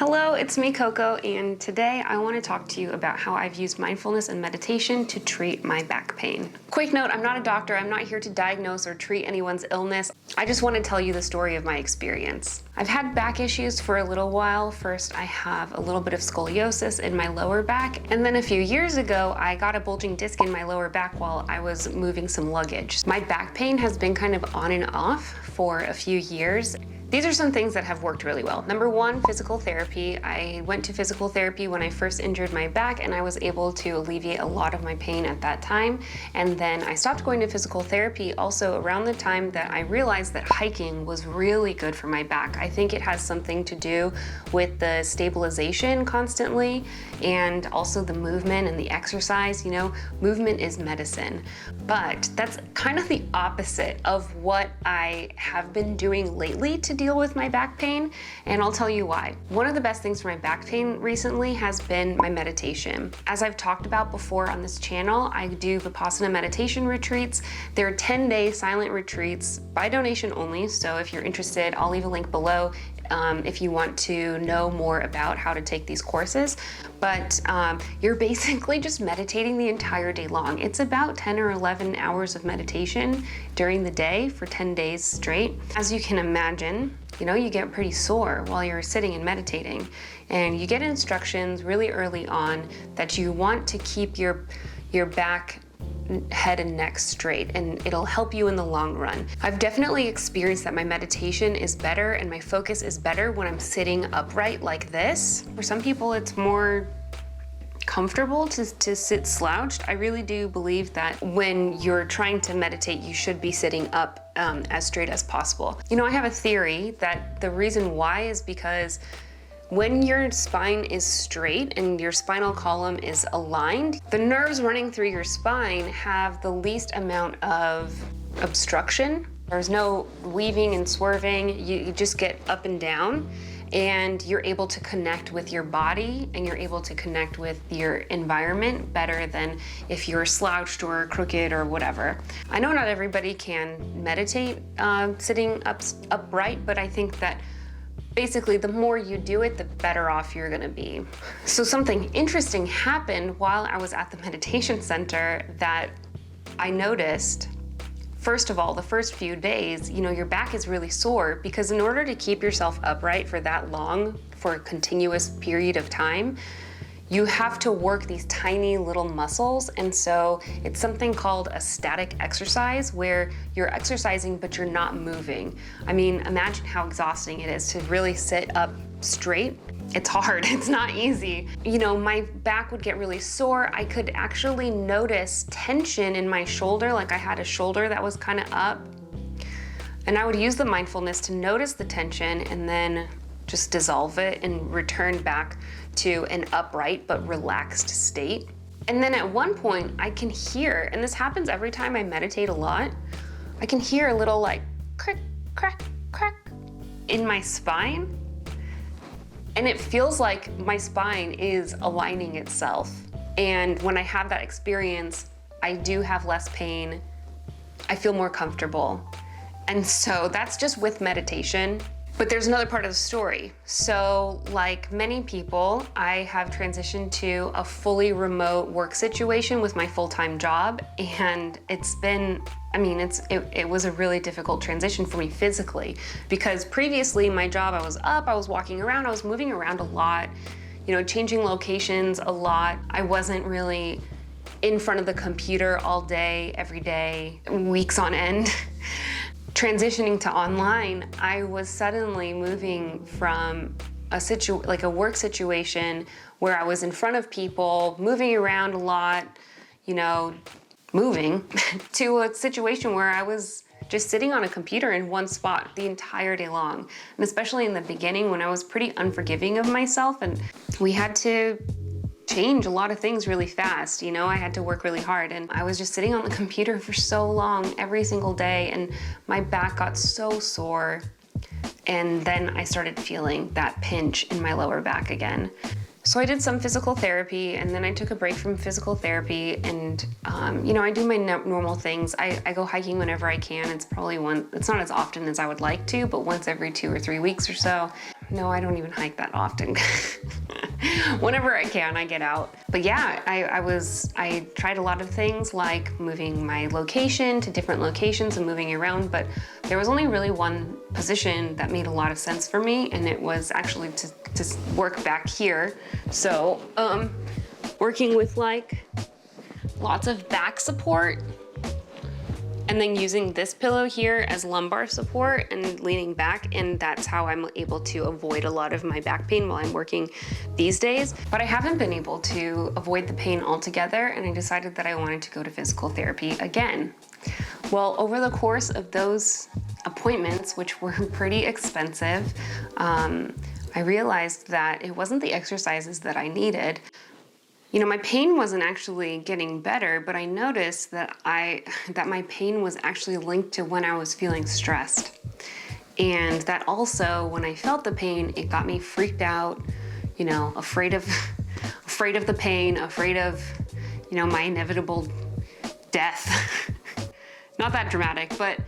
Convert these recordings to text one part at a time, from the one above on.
Hello, it's me, Coco, and today I want to talk to you about how I've used mindfulness and meditation to treat my back pain. Quick note, I'm not a doctor. I'm not here to diagnose or treat anyone's illness. I just want to tell you the story of my experience. I've had back issues for a little while. First, I have a little bit of scoliosis in my lower back, and then a few years ago, I got a bulging disc in my lower back while I was moving some luggage. My back pain has been kind of on and off for a few years. These are some things that have worked really well. Number one, physical therapy. I went to physical therapy when I first injured my back, and I was able to alleviate a lot of my pain at that time. And then I stopped going to physical therapy also around the time that I realized that hiking was really good for my back. I think it has something to do with the stabilization constantly and also the movement and the exercise. You know, movement is medicine. But that's kind of the opposite of what I have been doing lately to deal with my back pain, and I'll tell you why. One of the best things for my back pain recently has been my meditation. As I've talked about before on this channel, I do Vipassana meditation retreats. They're 10-day silent retreats by donation only, so if you're interested, I'll leave a link below if you want to know more about how to take these courses. But you're basically just meditating the entire day long. It's about 10 or 11 hours of meditation during the day for 10 days straight. As you can imagine, you know, you get pretty sore while you're sitting and meditating. And you get instructions really early on that you want to keep your back, head and neck straight, and it'll help you in the long run. I've definitely experienced that my meditation is better and my focus is better when I'm sitting upright like this. For some people, it's more comfortable to sit slouched. I really do believe that when you're trying to meditate, you should be sitting up as straight as possible. You know, I have a theory that the reason why is because when your spine is straight and your spinal column is aligned, the nerves running through your spine have the least amount of obstruction. There's no weaving and swerving. You just get up and down, and you're able to connect with your body and you're able to connect with your environment better than if you're slouched or crooked or whatever. I know not everybody can meditate sitting upright, but I think that basically, the more you do it, the better off you're gonna be. So something interesting happened while I was at the meditation center that I noticed. First of all, the first few days, you know, your back is really sore because in order to keep yourself upright for that long, for a continuous period of time, you have to work these tiny little muscles. And so it's something called a static exercise where you're exercising, but you're not moving. I mean, imagine how exhausting it is to really sit up straight. It's hard, it's not easy. You know, my back would get really sore. I could actually notice tension in my shoulder, like I had a shoulder that was kind of up. And I would use the mindfulness to notice the tension and then just dissolve it and return back to an upright but relaxed state. And then at one point I can hear, and this happens every time I meditate a lot, I can hear a little like crack, crack, crack in my spine. And it feels like my spine is aligning itself. And when I have that experience, I do have less pain. I feel more comfortable. And so that's just with meditation. But there's another part of the story. So like many people, I have transitioned to a fully remote work situation with my full-time job. And it's been, I mean, it was a really difficult transition for me physically because previously my job, I was up, I was walking around, I was moving around a lot, you know, changing locations a lot. I wasn't really in front of the computer all day, every day, weeks on end. Transitioning to online, I was suddenly moving from a work situation where I was in front of people, moving around a lot, you know, moving, to a situation where I was just sitting on a computer in one spot the entire day long. And especially in the beginning when I was pretty unforgiving of myself and we had to change a lot of things really fast. You know, I had to work really hard and I was just sitting on the computer for so long every single day and my back got so sore. And then I started feeling that pinch in my lower back again. So I did some physical therapy and then I took a break from physical therapy and, you know, I do my normal things. I go hiking whenever I can. It's not as often as I would like to, but once every 2 or 3 weeks or so. No, I don't even hike that often. Whenever I can, I get out. But yeah, I tried a lot of things like moving my location to different locations and moving around, but there was only really one position that made a lot of sense for me, and it was actually to work back here. So, working with like lots of back support, and then using this pillow here as lumbar support and leaning back, and that's how I'm able to avoid a lot of my back pain while I'm working these days. But I haven't been able to avoid the pain altogether, and I decided that I wanted to go to physical therapy again. Well, over the course of those appointments, which were pretty expensive, I realized that it wasn't the exercises that I needed. You know, my pain wasn't actually getting better, but I noticed that my pain was actually linked to when I was feeling stressed. And that also, when I felt the pain, it got me freaked out, you know, afraid of the pain, afraid of, you know, my inevitable death. Not that dramatic, but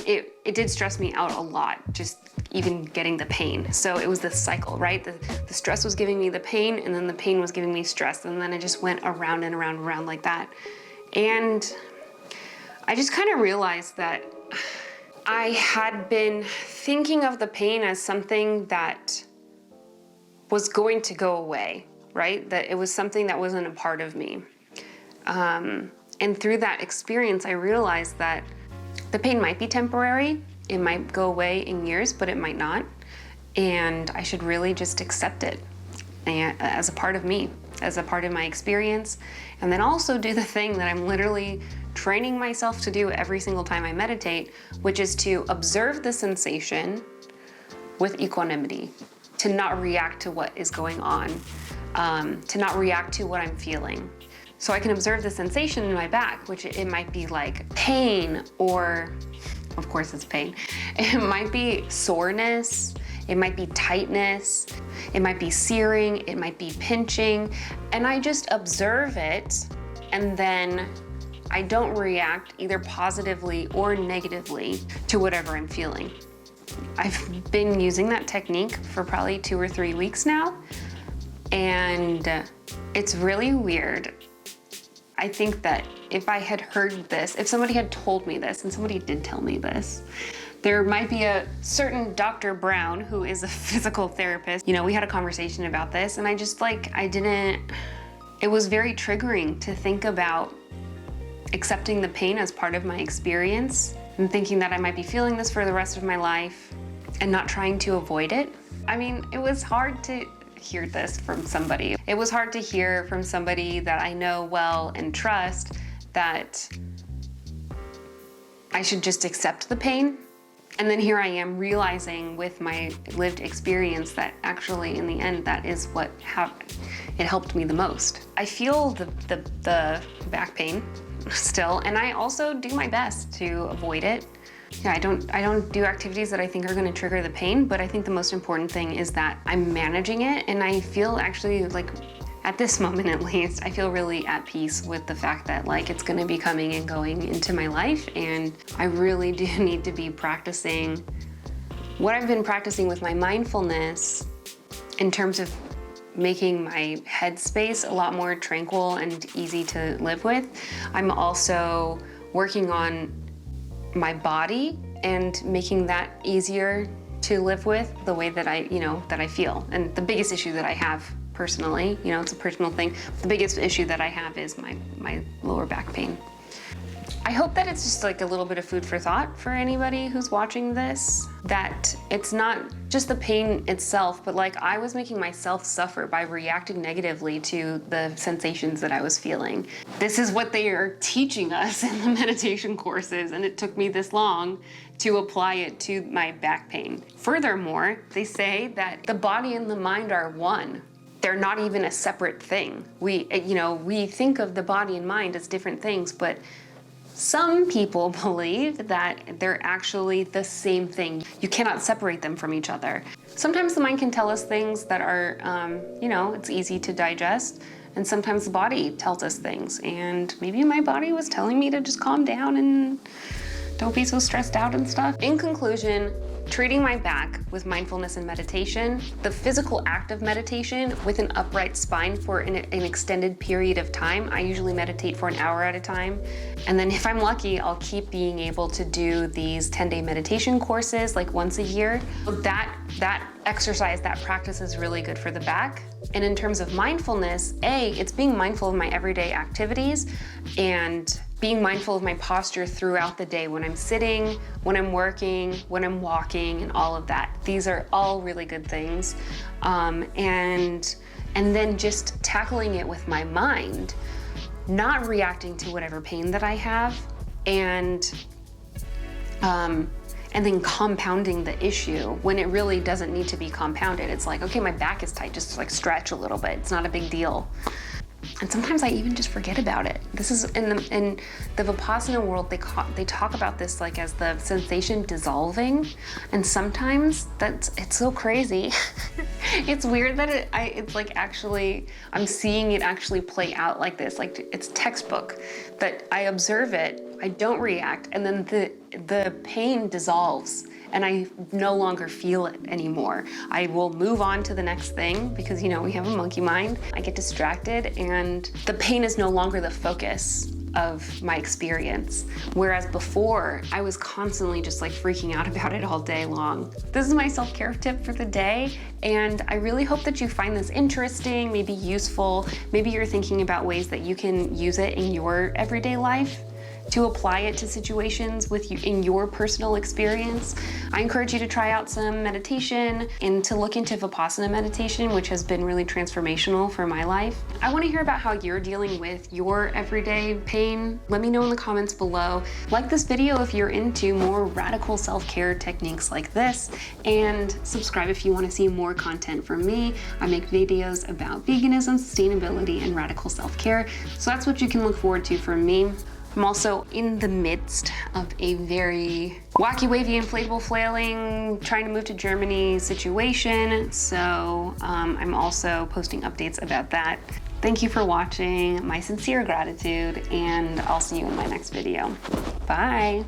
it did stress me out a lot, just even getting the pain. So it was this cycle, right? The stress was giving me the pain, and then the pain was giving me stress, and then it just went around and around and around like that. And I just kind of realized that I had been thinking of the pain as something that was going to go away, right? That it was something that wasn't a part of me. And through that experience, I realized that the pain might be temporary. It might go away in years, but it might not. And I should really just accept it as a part of me, as a part of my experience. And then also do the thing that I'm literally training myself to do every single time I meditate, which is to observe the sensation with equanimity, to not react to what is going on, to not react to what I'm feeling. So I can observe the sensation in my back, which it might be like pain, or of course it's pain. It might be soreness, it might be tightness, it might be searing, it might be pinching, and I just observe it, and then I don't react either positively or negatively to whatever I'm feeling. I've been using that technique for probably 2 or 3 weeks now, and it's really weird. I think that if I had heard this, if somebody had told me this, and somebody did tell me this, there might be a certain Dr. Brown who is a physical therapist. You know, we had a conversation about this, and it was very triggering to think about accepting the pain as part of my experience and thinking that I might be feeling this for the rest of my life and not trying to avoid it. I mean, it was hard to hear this from somebody. It was hard to hear from somebody that I know well and trust that I should just accept the pain. And then here I am realizing with my lived experience that actually in the end, that is what it helped me the most. I feel the back pain still, and I also do my best to avoid it. Yeah, I don't do activities that I think are going to trigger the pain, but I think the most important thing is that I'm managing it, and I feel actually like, at this moment at least, I feel really at peace with the fact that like it's going to be coming and going into my life, and I really do need to be practicing what I've been practicing with my mindfulness in terms of making my headspace a lot more tranquil and easy to live with. I'm also working on my body and making that easier to live with, the way that I feel. And the biggest issue that I have personally, it's a personal thing, the biggest issue that I have is my lower back pain. I hope that it's just like a little bit of food for thought for anybody who's watching this, that it's not just the pain itself, but like I was making myself suffer by reacting negatively to the sensations that I was feeling. This is what they are teaching us in the meditation courses, and it took me this long to apply it to my back pain. Furthermore, they say that the body and the mind are one. They're not even a separate thing. We think of the body and mind as different things, but some people believe that they're actually the same thing. You cannot separate them from each other. Sometimes the mind can tell us things that are, it's easy to digest, and sometimes the body tells us things. And maybe my body was telling me to just calm down and don't be so stressed out and stuff. In conclusion, treating my back with mindfulness and meditation, the physical act of meditation with an upright spine for an extended period of time. I usually meditate for an hour at a time. And then if I'm lucky, I'll keep being able to do these 10-day meditation courses like once a year. That exercise, that practice is really good for the back. And in terms of mindfulness, it's being mindful of my everyday activities and being mindful of my posture throughout the day, when I'm sitting, when I'm working, when I'm walking, and all of that. These are all really good things. And then just tackling it with my mind, not reacting to whatever pain that I have, and then compounding the issue when it really doesn't need to be compounded. It's like, okay, my back is tight, just like stretch a little bit. It's not a big deal. And sometimes I even just forget about it. This is in the Vipassana world, they talk about this like as the sensation dissolving. And sometimes it's so crazy. It's weird that it's like actually, I'm seeing it actually play out like this. Like it's textbook, that I observe it, I don't react, and then the pain dissolves and I no longer feel it anymore. I will move on to the next thing because, you know, we have a monkey mind. I get distracted and the pain is no longer the focus of my experience. Whereas before, I was constantly just like freaking out about it all day long. This is my self-care tip for the day, and I really hope that you find this interesting, maybe useful. Maybe you're thinking about ways that you can use it in your everyday life to apply it to situations with you in your personal experience. I encourage you to try out some meditation and to look into Vipassana meditation, which has been really transformational for my life. I want to hear about how you're dealing with your everyday pain. Let me know in the comments below. Like this video if you're into more radical self-care techniques like this, and subscribe if you want to see more content from me. I make videos about veganism, sustainability, and radical self-care, so that's what you can look forward to from me. I'm also in the midst of a very wacky, wavy, inflatable, flailing, trying to move to Germany situation. So I'm also posting updates about that. Thank you for watching, my sincere gratitude, and I'll see you in my next video. Bye.